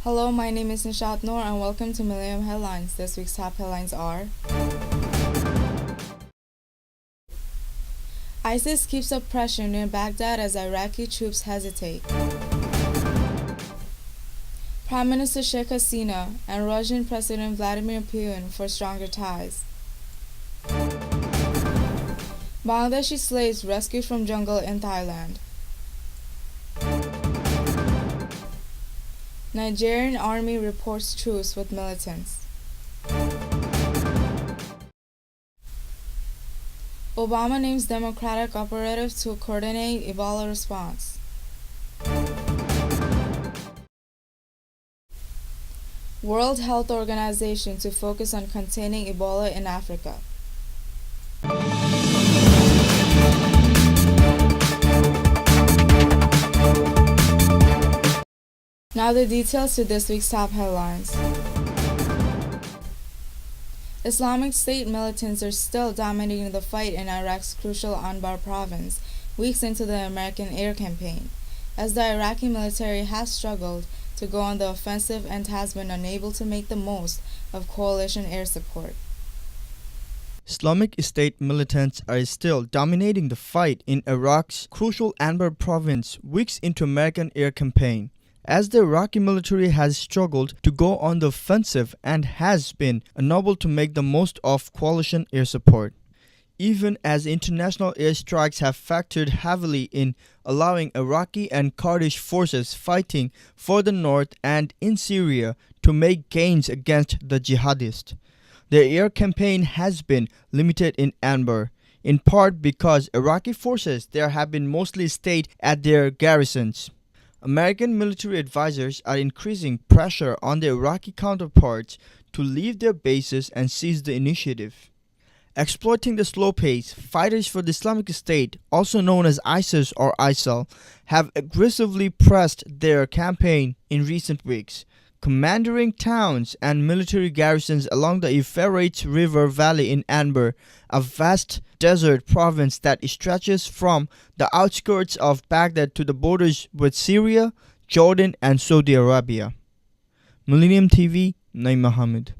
Hello, my name is Nishat Noor and welcome to Millennium Headlines. This week's top headlines are: ISIS keeps up pressure near Baghdad as Iraqi troops hesitate. Prime Minister Sheikh Hasina and Russian President Vladimir Putin for stronger ties. Bangladeshi slaves rescued from jungle in Thailand. Nigerian army reports truce with militants. Obama names Democratic operative to coordinate Ebola response. World Health Organization to focus on containing Ebola in Africa. Now the details to this week's top headlines. Islamic State militants are still dominating the fight in Iraq's crucial Anbar province, weeks into the American air campaign, as the Iraqi military has struggled to go on the offensive and has been unable to make the most of coalition air support. Islamic State militants are still dominating the fight in Iraq's crucial Anbar province weeks into American air campaign, as the Iraqi military has struggled to go on the offensive and has been unable to make the most of coalition air support. Even as international airstrikes have factored heavily in allowing Iraqi and Kurdish forces fighting for the north and in Syria to make gains against the jihadists, their air campaign has been limited in Anbar, in part because Iraqi forces there have been mostly stayed at their garrisons. American military advisors are increasing pressure on their Iraqi counterparts to leave their bases and seize the initiative. Exploiting the slow pace, fighters for the Islamic State, also known as ISIS or ISIL, have aggressively pressed their campaign in recent weeks, commanding towns and military garrisons along the Euphrates River Valley in Anbar, a vast desert province that stretches from the outskirts of Baghdad to the borders with Syria, Jordan, and Saudi Arabia. Millennium TV, Naeem Mohammed.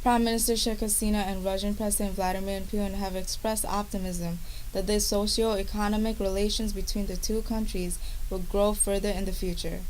Prime Minister Sheikh Hasina and Russian President Vladimir Putin have expressed optimism that the socio-economic relations between the two countries will grow further in the future.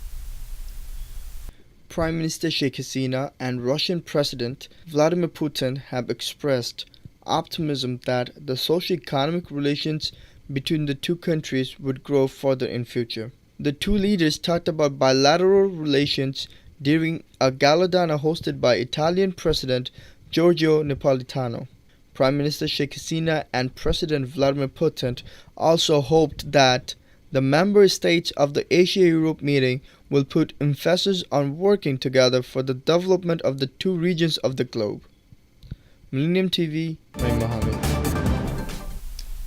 Prime Minister Sheikh Hasina and Russian President Vladimir Putin have expressed optimism that the socio-economic relations between the two countries would grow further in future. The two leaders talked about bilateral relations during a gala dinner hosted by Italian President Giorgio Napolitano. Prime Minister Sheikh Hasina and President Vladimir Putin also hoped that the member states of the Asia-Europe meeting will put emphasis on working together for the development of the two regions of the globe. Millennium TV, Naeem Mohammed.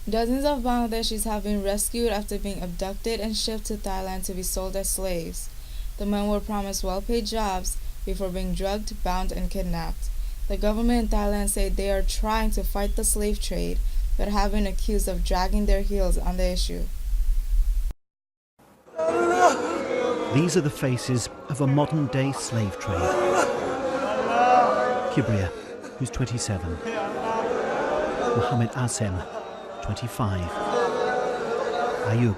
Dozens of Bangladeshis have been rescued after being abducted and shipped to Thailand to be sold as slaves. The men were promised well-paid jobs before being drugged, bound, and kidnapped. The government in Thailand said they are trying to fight the slave trade, but have been accused of dragging their heels on the issue. These are the faces of a modern-day slave trade. Kibria, who's 27. Mohammed Asem, 25. Ayub,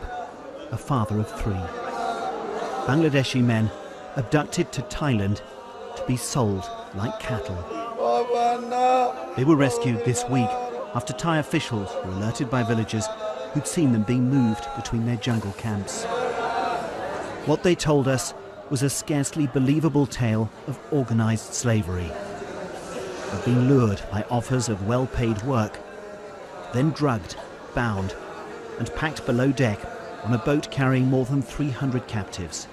a father of 3. Bangladeshi men abducted to Thailand to be sold like cattle. They were rescued this week after Thai officials were alerted by villagers who'd seen them being moved between their jungle camps. What they told us was a scarcely believable tale of organised slavery. They'd been lured by offers of well-paid work, then drugged, bound, and packed below deck on a boat carrying more than 300 captives.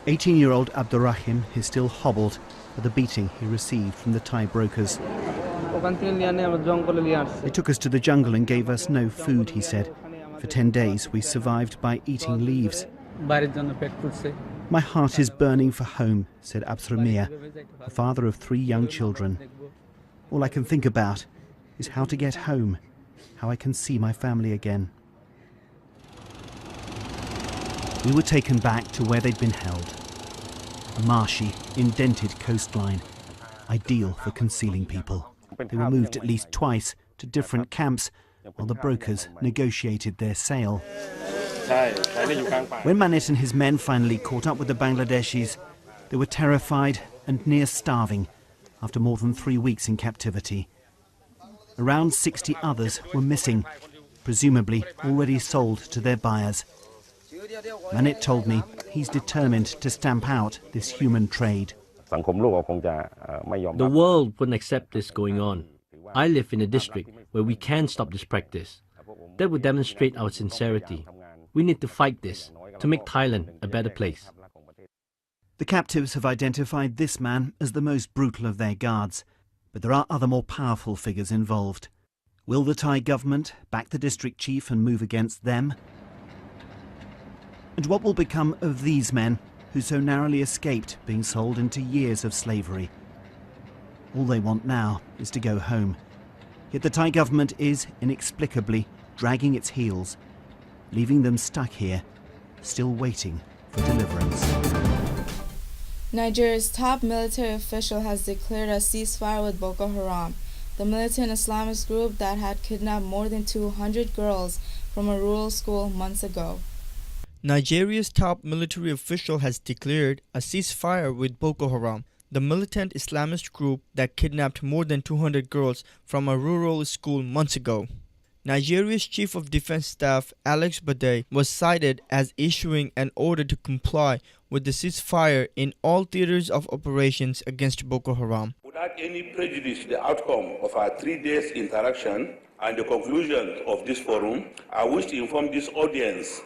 18-year-old Abdurrahim is still hobbled at the beating he received from the Thai brokers. They took us to the jungle and gave us no food, he said. For 10 days we survived by eating leaves. My heart is burning for home, said Abdurrahim, the father of 3 young children. All I can think about is how to get home, how I can see my family again. We were taken back to where they'd been held. A marshy, indented coastline, ideal for concealing people. They were moved at least twice to different camps while the brokers negotiated their sale. When Manit and his men finally caught up with the Bangladeshis, they were terrified and near starving after more than 3 weeks in captivity. Around 60 others were missing, presumably already sold to their buyers. Manit told me he's determined to stamp out this human trade. The world wouldn't accept this going on. I live in a district where we can stop this practice. That would demonstrate our sincerity. We need to fight this to make Thailand a better place. The captives have identified this man as the most brutal of their guards, but there are other more powerful figures involved. Will the Thai government back the district chief and move against them? And what will become of these men who so narrowly escaped being sold into years of slavery? All they want now is to go home. Yet the Thai government is inexplicably dragging its heels, leaving them stuck here, still waiting for deliverance. Nigeria's top military official has declared a ceasefire with Boko Haram, the militant Islamist group that had kidnapped more than 200 girls from a rural school months ago. Nigeria's top military official has declared a ceasefire with Boko Haram, the militant Islamist group that kidnapped more than 200 girls from a rural school months ago. Nigeria's Chief of Defense Staff Alex Bade was cited as issuing an order to comply with the ceasefire in all theaters of operations against Boko Haram. Without any prejudice to the outcome of our 3 days interaction and the conclusion of this forum, I wish to inform this audience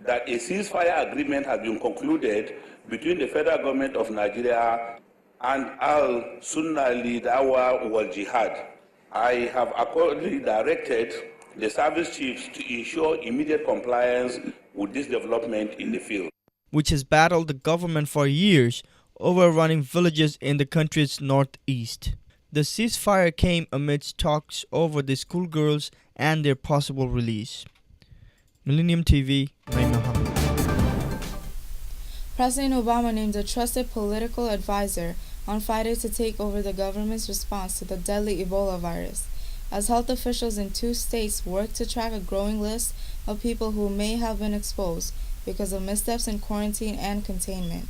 that a ceasefire agreement has been concluded between the federal government of Nigeria and Al-Sunnah Lidawa wal Jihad. I have accordingly directed the service chiefs to ensure immediate compliance with this development in the field, which has battled the government for years, overrunning villages in the country's northeast. The ceasefire came amidst talks over the schoolgirls and their possible release. Millennium TV, Mohammed. President Obama named a trusted political advisor on Friday to take over the government's response to the deadly Ebola virus, as health officials in 2 states work to track a growing list of people who may have been exposed because of missteps in quarantine and containment.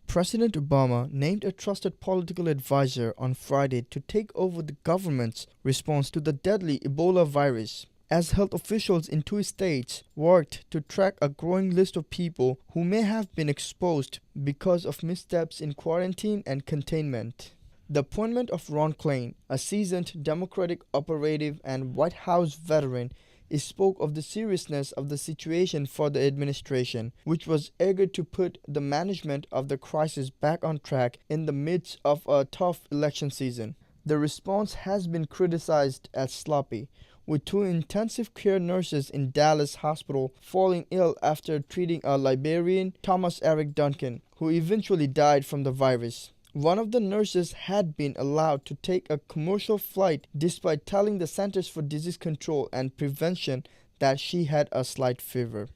President Obama named a trusted political advisor on Friday to take over the government's response to the deadly Ebola virus, as health officials in 2 states worked to track a growing list of people who may have been exposed because of missteps in quarantine and containment. The appointment of Ron Klain, a seasoned Democratic operative and White House veteran, spoke of the seriousness of the situation for the administration, which was eager to put the management of the crisis back on track in the midst of a tough election season. The response has been criticized as sloppy, with 2 intensive care nurses in Dallas Hospital falling ill after treating a Liberian, Thomas Eric Duncan, who eventually died from the virus. One of the nurses had been allowed to take a commercial flight despite telling the Centers for Disease Control and Prevention that she had a slight fever.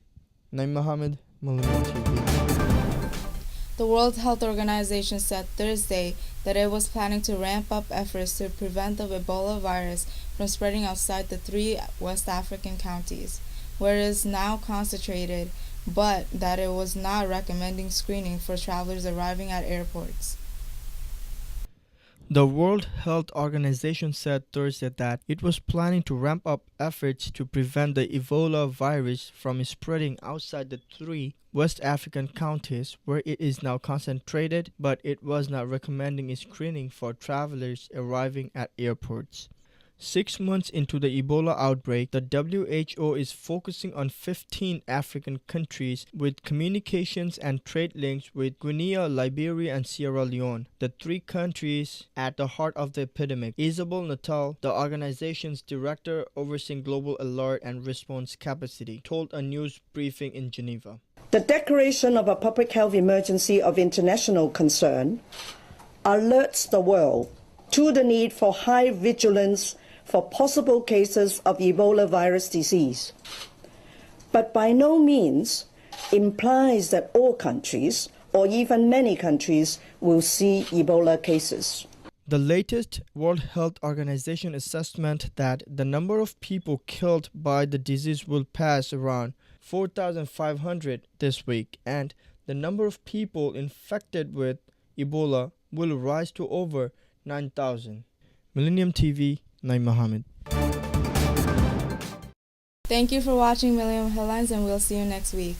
Naim Mohammed, Millennium TV. The World Health Organization said Thursday that it was planning to ramp up efforts to prevent the Ebola virus from spreading outside the 3 West African counties, where it is now concentrated, but that it was not recommending screening for travelers arriving at airports. The World Health Organization said Thursday that it was planning to ramp up efforts to prevent the Ebola virus from spreading outside the 3 West African counties where it is now concentrated, but it was not recommending screening for travelers arriving at airports. 6 months into the Ebola outbreak, the WHO is focusing on 15 African countries with communications and trade links with Guinea, Liberia, and Sierra Leone, the 3 countries at the heart of the epidemic. Isabel Natal, the organization's director overseeing global alert and response capacity, told a news briefing in Geneva. The declaration of a public health emergency of international concern alerts the world to the need for high vigilance for possible cases of Ebola virus disease. But by no means implies that all countries, or even many countries, will see Ebola cases. The latest World Health Organization assessment that the number of people killed by the disease will pass around 4,500 this week, and the number of people infected with Ebola will rise to over 9,000. Millennium TV, Naim Mohammed. Thank you for watching Millennium Headlines, and we'll see you next week.